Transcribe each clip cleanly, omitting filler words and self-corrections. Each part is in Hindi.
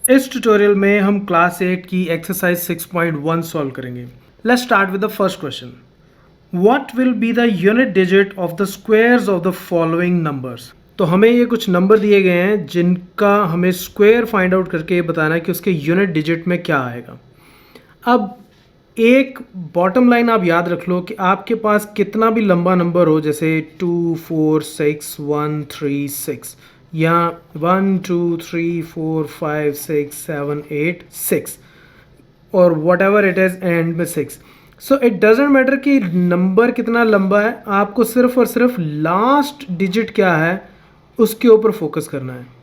इस ट्यूटोरियल में हम क्लास 8 की एक्सरसाइज 6.1 सॉल्व करेंगे। Let's start with the first question. What will be the unit digit of the squares of the following numbers. तो हमें ये कुछ नंबर दिए गए हैं जिनका हमें स्क्वायर फाइंड आउट करके बताना है कि उसके यूनिट डिजिट में क्या आएगा। अब एक बॉटम लाइन आप याद रख लो कि आपके पास कितना भी लंबा नंबर हो, जैसे 2 4 6 1 3 6 या 1 2 3 4 5 6 7 8 6 और what ever it is and में 6। सो इट डजेंट मैटर कि नंबर कितना लंबा है, आपको सिर्फ और सिर्फ लास्ट डिजिट क्या है उसके ऊपर फोकस करना है।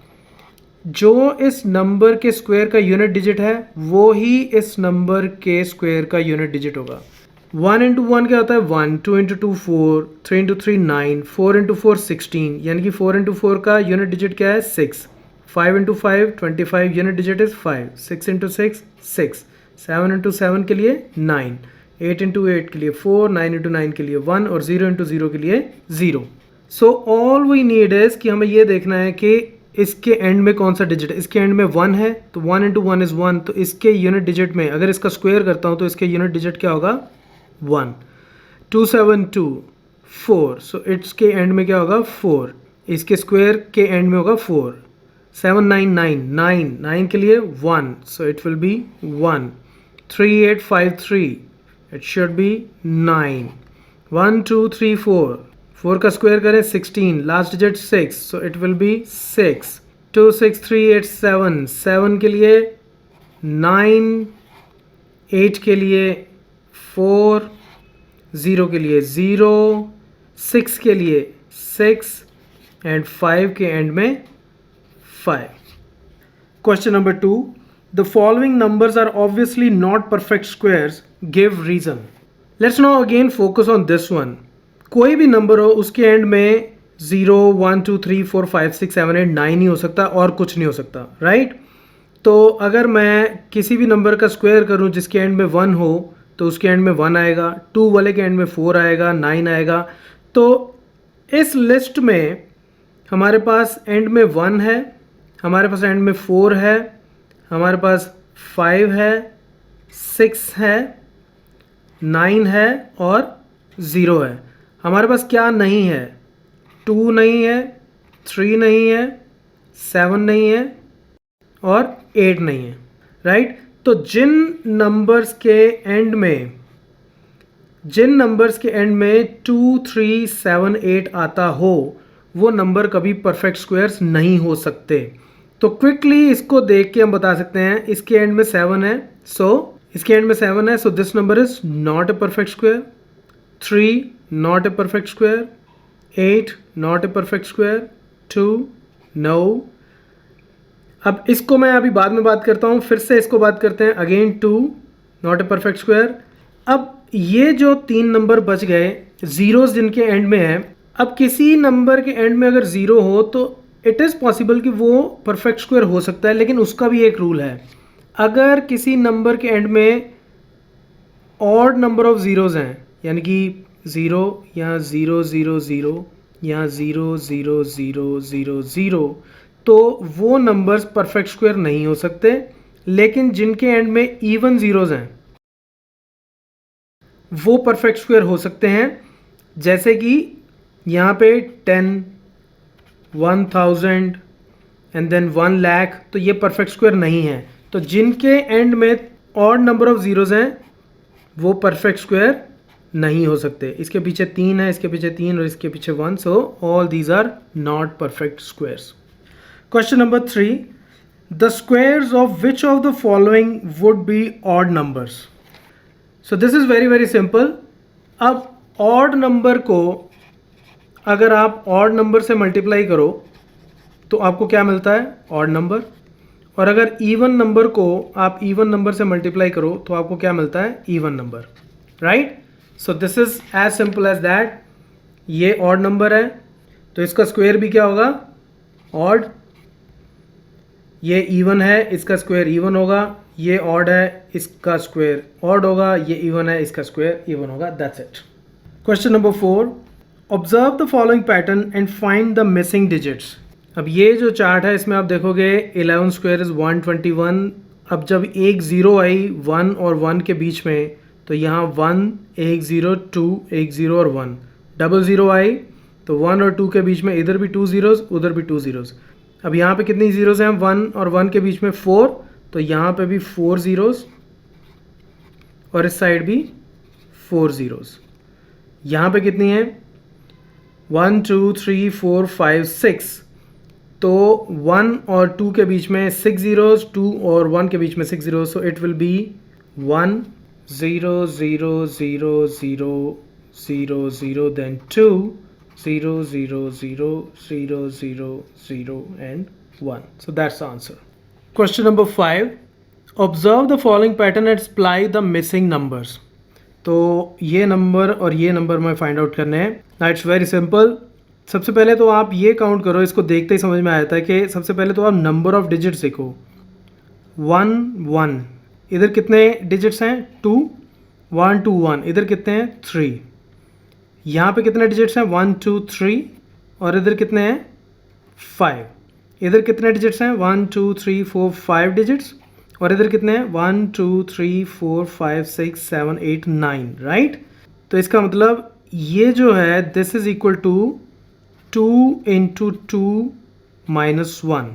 जो इस नंबर के स्क्वायर का यूनिट डिजिट है वो ही इस नंबर के स्क्वायर का यूनिट डिजिट होगा। 1 इंटू 1 क्या होता है 1, 2 इंटू 2 4, 3 इंटू 3 9, 4 इंटू 4 16, यानी कि 4 इंटू 4 का यूनिट डिजिट क्या है 6, 5 into 5 25, unit digit is 5, 6 into 6 6, 7 into 7 के लिए 9, 8 इंटू 8 के लिए 4, 9 इंटू 9 के लिए 1 और 0 इंटू 0 के लिए 0। So all we need is कि हमें ये देखना है कि इसके एंड में कौन सा डिजिट है। इसके एंड में 1 है तो 1 इंटू 1 इज़ 1, तो इसके यूनिट डिजिट में अगर इसका स्क्वायर करता हूँ तो इसके यूनिट डिजिट क्या होगा 1। 2 7 2 4, सो इसके एंड में क्या होगा 4, इसके स्क्वायर के एंड में होगा 4। 7 9 9 9 9 के लिए 1, so it will be 1। 3 8 5 3, it should be 9। 1 2 3 4, 4 का स्क्वायर करें 16, last digit 6, so it will be 6। 2 6 3 8 7, 7 के लिए 9, 8 के लिए 4, 0 के लिए 0, 6 के लिए 6 एंड 5 के एंड में 5। Question number 2, the following numbers are obviously not perfect squares, give reason. Let's now again focus on this one. कोई भी नंबर हो उसके एंड में 0 1 2 3 4 5 6 7 8 9 ही हो सकता और कुछ नहीं हो सकता, राइट। तो अगर मैं किसी भी नंबर का स्क्वायर करूं जिसके एंड में 1 हो तो उसके एंड में 1 आएगा, 2 वाले के एंड में 4 आएगा, 9 आएगा। तो इस लिस्ट में हमारे पास एंड में 1 है, हमारे पास एंड में 4 है, हमारे पास 5 है, 6 है, 9 है और 0 है। हमारे पास क्या नहीं है 2 नहीं है, 3 नहीं है, 7 नहीं है और 8 नहीं है, राइट। तो जिन नंबर्स के एंड में 2 3 7 8 आता हो वो नंबर कभी परफेक्ट स्क्वायर्स नहीं हो सकते। तो क्विकली इसको देख के हम बता सकते हैं इसके एंड में 7 है, so this number is not a perfect square. 3 not a perfect square, 8 not a perfect square, 2 no। अब इसको मैं अभी बाद में बात करता हूँ, फिर से इसको बात करते हैं again. 2 not a perfect square। अब ये जो 3 नंबर बच गए जीरोस जिनके एंड में है, अब किसी नंबर के एंड में अगर 0 हो तो इट इज़ पॉसिबल कि वो परफेक्ट स्क्वायर हो सकता है, लेकिन उसका भी एक रूल है। अगर किसी नंबर के एंड में ऑड नंबर ऑफ ज़ीरोज़ हैं, यानी कि 0 या 0 0 0 या 0 0 0 0 0, तो वो नंबर्स परफेक्ट स्क्वायर नहीं हो सकते। लेकिन जिनके एंड में इवन ज़ीरोज़ हैं वो परफेक्ट स्क्वायर हो सकते हैं, जैसे कि यहाँ पे 10 1000 एंड देन 1 लाख, तो ये परफेक्ट स्क्वायर नहीं है। तो जिनके एंड में ऑड नंबर ऑफ ज़ीरोज़ हैं वो परफेक्ट स्क्वायर नहीं हो सकते। इसके पीछे 3 है, इसके पीछे 3 और इसके पीछे 1, so all these are not perfect squares. Question number 3, the squares of which of the following would be odd numbers. So this is very very simple. अब ऑड नंबर को अगर आप ऑड नंबर से मल्टीप्लाई करो तो आपको क्या मिलता है ऑड नंबर, और अगर इवन नंबर को आप इवन नंबर से मल्टीप्लाई करो तो आपको क्या मिलता है even number, right. So this is as simple as that. ये ऑड नंबर है तो इसका स्क्वायर भी क्या होगा ऑड। ये इवन है, इसका स्क्वायर इवन होगा। ये ऑड है, इसका स्क्वायर ऑड होगा। ये इवन है, इसका स्क्वायर इवन होगा। That's it. Question number 4, observe the following pattern and find the missing digits. अब ये जो चार्ट है इसमें आप देखोगे 11 स्क्वायर इज़ 121। अब जब एक ज़ीरो आई 1 और 1 के बीच में, तो यहाँ 1 एक ज़ीरो 2 एक ज़ीरो और 1, डबल ज़ीरो आई तो 1 और 2 के बीच में इधर भी 2 ज़ीरोज़ उधर भी 2 ज़ीरोज़। अब यहाँ पे कितनी ज़ीरोज़ हैं? 1 और 1 के बीच में 4, तो यहाँ पे भी 4 ज़ीरोज़ और इस साइड भी 4 ज़ीरोज़। यहाँ पे कितनी है? 1 2 3 4 5 6, तो 1 और 2 के बीच में 6 ज़ीरोज़, 2 और 1 के बीच में 6 zeros, so it will be 1 0 0 0 0 0 0 then 2 0 0 0 0 0 0 and 1. So that's the answer. Question number 5. Observe the following pattern and supply the missing numbers. तो ये नंबर और ये नंबर मैं फाइंड आउट करने हैं. ना इट्स वेरी सिंपल. सबसे पहले तो आप ये काउंट करो, इसको देखते ही समझ में आया था कि सबसे पहले तो आप नंबर ऑफ डिजिट्स देखो. 1 1, इधर कितने डिजिट्स हैं? 2. 1 2 1, इधर कितने हैं? 3. यहाँ पे कितने डिजिट्स हैं? 1 2 3, और इधर कितने हैं? 5. इधर कितने डिजिट्स हैं? 1 2 3 4 5 डिजिट्स, और इधर कितने हैं? 1 2 3 4 5 6 7 8 9, राइट. तो इसका मतलब ये जो है this is equal to 2 into 2 minus 1.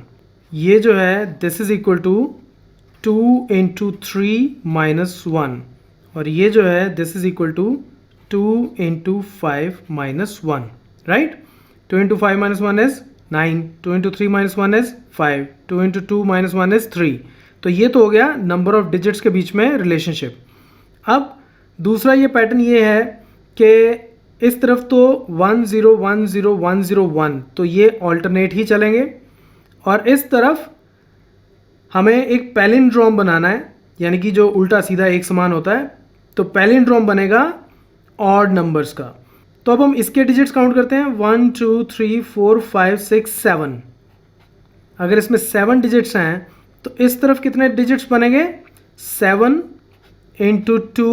ये जो है this is equal to 2 into 3 minus 1, और ये जो है this is equal to 2 into 5 minus 1, right. 2 into 5 minus 1 is 9, 2 into 3 minus 1 is 5, 2 into 2 minus 1 is 3. तो ये तो हो गया नंबर ऑफ डिजिट्स के बीच में रिलेशनशिप. अब दूसरा ये पैटर्न ये है कि इस तरफ तो 1 0 1 0 1 0 1, तो ये ऑल्टरनेट ही चलेंगे, और इस तरफ हमें एक पैलिंड्रोम बनाना है, यानी कि जो उल्टा सीधा एक समान होता है. तो पैलिंड्रोम बनेगा ऑड नंबर्स का. तो अब हम इसके डिजिट्स काउंट करते हैं. 1 2 3 4 5 6 7. अगर इसमें 7 डिजिट्स हैं तो इस तरफ कितने डिजिट्स बनेंगे? 7 इंटू 2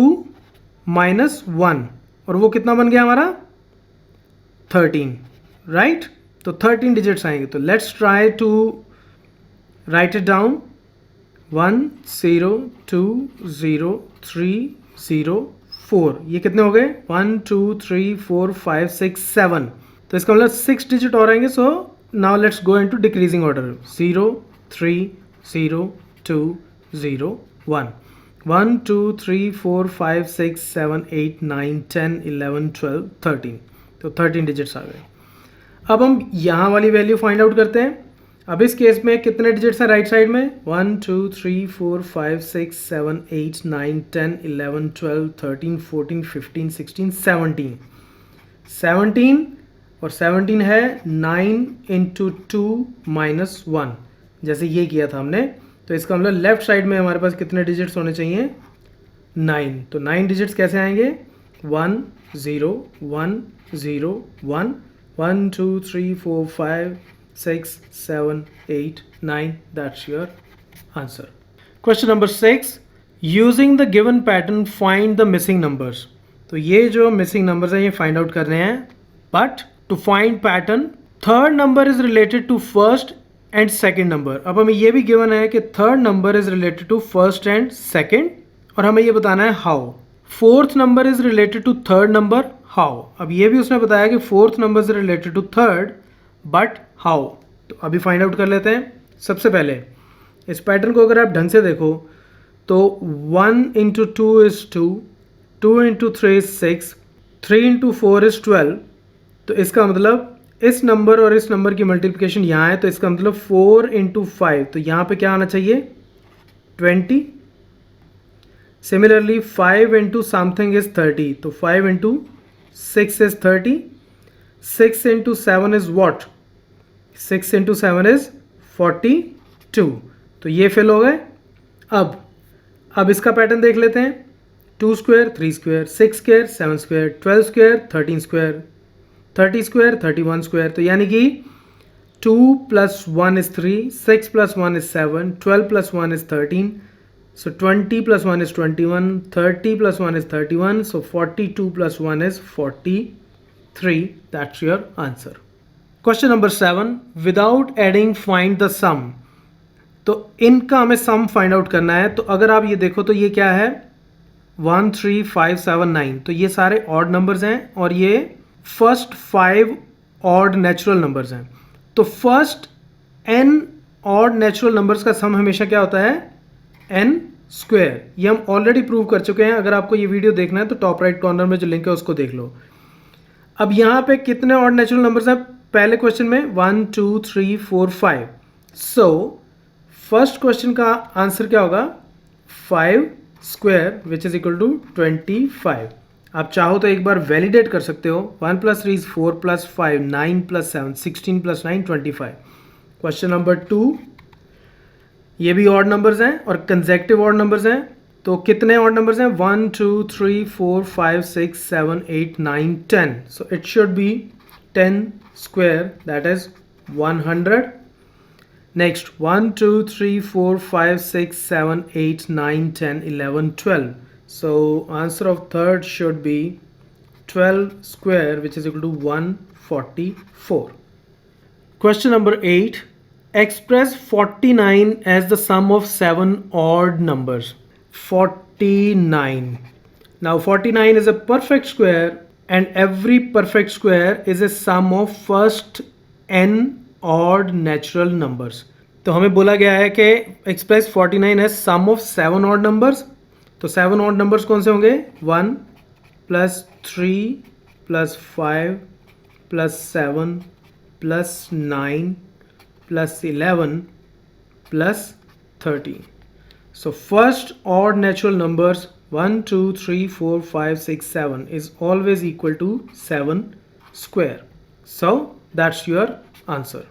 माइनस 1, और वो कितना बन गया हमारा? 13, राइट. तो 13 डिजिट्स आएंगे. तो let's try to write it down. 1 0 2 0 3 0 4, ये कितने हो गए? 1 2 3 4 5 6 7. तो इसका मतलब 6 डिजिट और आएंगे. So now let's go into decreasing order. 0 3 0 2 0 1, 1 2 3 4 5 6 7 8 9 10 11 12 13. तो 13 डिजिट्स आ गए. अब हम यहाँ वाली वैल्यू फाइंड आउट करते हैं. अब इस केस में कितने डिजिट्स हैं राइट साइड में? 1 2 3 4 5 6 7 8 9 10 11 12 13 14 15 16 17. 17 और 17 है 9 इंटू 2 माइनस 1, जैसे ये किया था हमने. तो इसका मतलब लेफ्ट साइड में हमारे पास कितने डिजिट्स होने चाहिए? 9. तो 9 डिजिट्स कैसे आएंगे? 1 0 1 0 1 1 2 3 4 5 6 7 8 9. That's your answer. Question number 6. Using the given pattern find the missing numbers. तो ये जो missing numbers हैं ये find out करने हैं. But to find pattern, third number is related to first and second number. अब हमें ये भी given है कि third number is related to first and second, और हमें ये बताना है how. Fourth number is related to third number, how. अब ये भी उसने बताया कि fourth number is related to third, but how. तो अभी फाइंड आउट कर लेते हैं. सबसे पहले इस पैटर्न को अगर आप ढंग से देखो तो 1 into 2 is 2, 2 into 3 is 6, 3 into 4 is 12. तो इसका मतलब इस नंबर और इस नंबर की मल्टीप्लिकेशन यहाँ है, तो इसका मतलब 4 इंटू 5, तो यहाँ पे क्या आना चाहिए? 20. सिमिलरली 5 इंटू समथिंग इज़ 30, तो 5 into 6 is 30. 6 into 7 is what? 6 into 7 is 42. तो ये फिल हो गए. अब इसका पैटर्न देख लेते हैं. 2 square 3 square, 6 square 7 square, 12 square 13 square, 30 square 31 square. तो यानी कि 2 plus 1 is 3, 6 plus 1 is 7, 12 plus 1 is 13. So 20 plus 1 is 21, 30 plus 1 is 31, so 42 plus 1 is 43. That's your answer. Question number 7, without adding find the sum. तो इनका हमें सम फाइंड आउट करना है। तो अगर आप ये देखो तो ये क्या है, 1 3 5 7 9, तो ये सारे ऑड नंबर्स हैं और ये फर्स्ट 5 ऑड नेचुरल नंबर्स हैं। तो first n odd natural numbers का सम हमेशा क्या होता है, n स्क्वायर। ये हम ऑलरेडी प्रूव कर चुके हैं। अगर आपको ये वीडियो देखना है तो टॉप राइट कॉर्नर में जो लिंक है उसको देख लो। अब यहाँ पे कितने ऑड नेचुरल नंबर्स हैं पहले क्वेश्चन में, 1 2 3 4 5। सो फर्स्ट क्वेश्चन का आंसर क्या होगा, 5 square which is equal to 25। आप चाहो तो एक बार वैलिडेट कर सकते हो। 1 + 3 = 4 + 5 9 + 7 16 + 9 25। क्वेश्चन नंबर 2, ये भी ऑड नंबर्स हैं और कंसेक्टिव ऑड नंबर्स हैं। तो कितने ऑड नंबर्स हैं, 1 2 3 4 5 6 7 8 9 10। So it should be 10 square, that is 100। Next 1 2 3 4 5 6 7 8 9 10 11 12। So answer of third should be 12 square, which is equal to 144. Question number 8. Express 49 as the sum of 7 odd numbers. 49. Now 49 is a perfect square and every perfect square is a sum of first n odd natural numbers. तो हमें बोला गया है कि express 49 as sum of 7 odd numbers. तो 7 ऑड नंबर्स कौन से होंगे, 1 + 3 + 5 + 7 + 9 + 11 + 13. So first odd natural numbers 1 2 3 4 5 6 7 is always equal to 7 square. So that's your answer.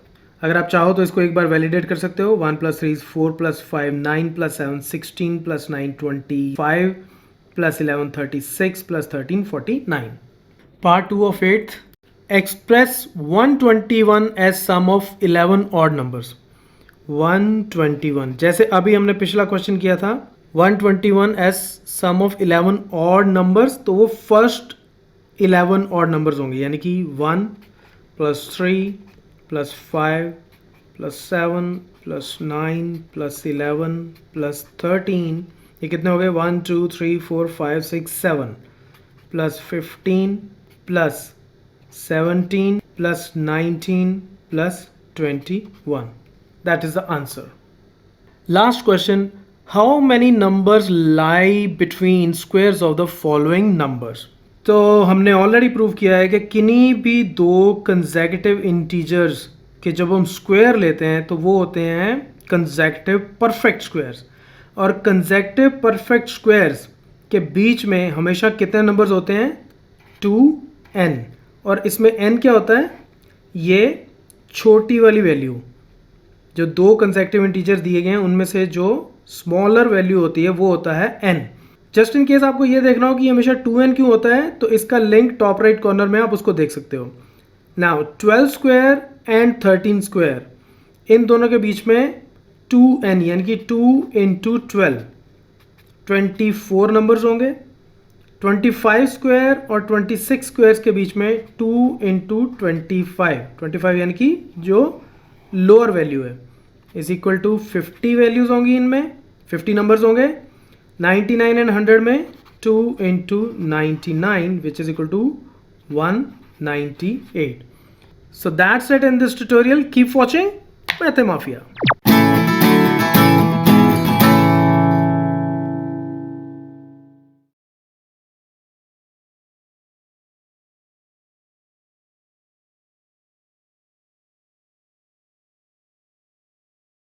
अगर आप चाहो तो इसको एक बार वैलिडेट कर सकते हो। 1 + 3 = 4 + 5 9 + 7 16 + 9 25 + 11 36 + 13 49. Part 2 of 8th. Express 121 as sum of 11 odd numbers. 121 जैसे अभी हमने पिछला क्वेश्चन किया था, 121 as sum of 11 odd numbers, तो वो फर्स्ट 11 odd numbers होंगे, यानी कि 1 + 3 + 5 + 7 + 9 + 11 + 13। ये कितने हो गए, 1 2 3 4 5 6 7 + 15 + 17 + 19 + 21. That is the answer. Last question. How many numbers lie between squares of the following numbers? तो हमने ऑलरेडी प्रूव किया है कि किन्हीं भी दो कंसेक्यूटिव इंटीजर्स के जब हम स्क्वायर लेते हैं तो वो होते हैं कंसेक्यूटिव परफेक्ट स्क्वायर्स। और कंसेक्यूटिव परफेक्ट स्क्वायर्स के बीच में हमेशा कितने नंबर्स होते हैं, 2n। और इसमें n क्या होता है, ये छोटी वाली वैल्यू, जो दो कंसेक्यूटिव इंटीजर्स दिए गए हैं उनमें से जो स्मॉलर वैल्यू होती है वो होता है n। जस्ट इन केस आपको ये देखना हो कि हमेशा 2n क्यों होता है, तो इसका लिंक टॉप राइट कॉर्नर में आप उसको देख सकते हो। नाउ 12 स्क्वायर एंड 13 स्क्वायर, इन दोनों के बीच में 2n यानी कि 2 × 12 24 नंबर्स होंगे। 25 स्क्वायर और 26 स्क्वायर्स के बीच में 2 × 25 यानी कि जो लोअर वैल्यू है इज इक्वल टू 50 वैल्यूज होंगी, इनमें 50 नंबर्स होंगे। 99 एंड 100 में 2 × 99 which is equal to 198. So that's it in this tutorial. Keep watching Mathemafia.